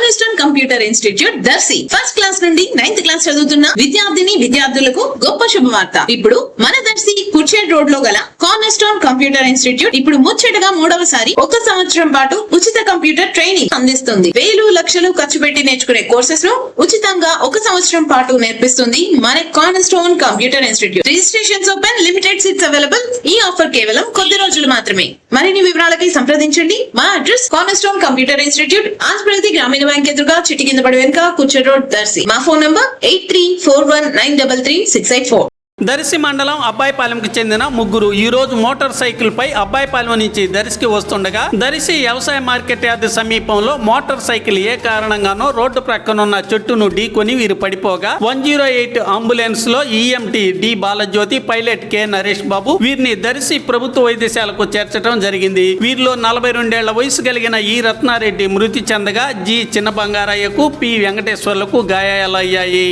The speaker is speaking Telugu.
Cornerstone computer institute Darsi first class నుండి 9th క్లాస్ చదువుతున్న విద్యార్థులకు గొప్ప శుభవార్త. ఇప్పుడు మన దర్శి కుర్చేడ్ రోడ్ లో గల కార్నర్స్టోన్ కంప్యూటర్ ఇన్స్టిట్యూట్ ఇప్పుడు ముచ్చటగా 3వసారి 1 సంవత్సరం పాటు ఉచిత కంప్యూటర్ ట్రైనింగ్ అందిస్తుంది. వేలు లక్షలు ఖర్చు పెట్టి నేర్చుకునే కోర్సెస్ ను ఉచితంగా 1 సంవత్సరం పాటు నేర్పిస్తుంది మన cornerstone computer institute. Registrations open, limited seats available. ఈ ఆఫర్ కేవలం కొద్ది రోజులు మాత్రమే. మరిన్ని వివరాలకి సంప్రదించండి. మా address cornerstone computer institute, Andhra Pradesh గ్రామీణ బ్యాంక్ ఎదురుగా చిట్టి కింద పడి వెనుక కుర్చేడ్ రోడ్ దర్శి. మా ఫోన్ నంబర్ 8341933684. దర్శి మండలం అబ్బాయిపాలెంకి చెందిన ముగ్గురు ఈ రోజు మోటార్ సైకిల్ పై అబ్బాయిపాలెం నుంచి దర్శికి వస్తుండగా దర్శి వ్యవసాయ మార్కెట్ యార్డ్ సమీపంలో మోటార్ సైకిల్ ఏ కారణంగానో రోడ్డు ప్రక్కనున్న చెట్టును ఢీకొని వీరు పడిపోగా 108 అంబులెన్స్ లో EMT D Balajyothi, pilot K Naresh Babu వీరిని దర్శి ప్రభుత్వ వైద్యశాలకు చేర్చడం జరిగింది. వీరిలో 42 ఏళ్ల వయసు కలిగిన ఈ రత్నారెడ్డి మృతి చెందగా జి చిన్న బంగారయ్యకు, పి వెంకటేశ్వర్లకు గాయాలయ్యాయి.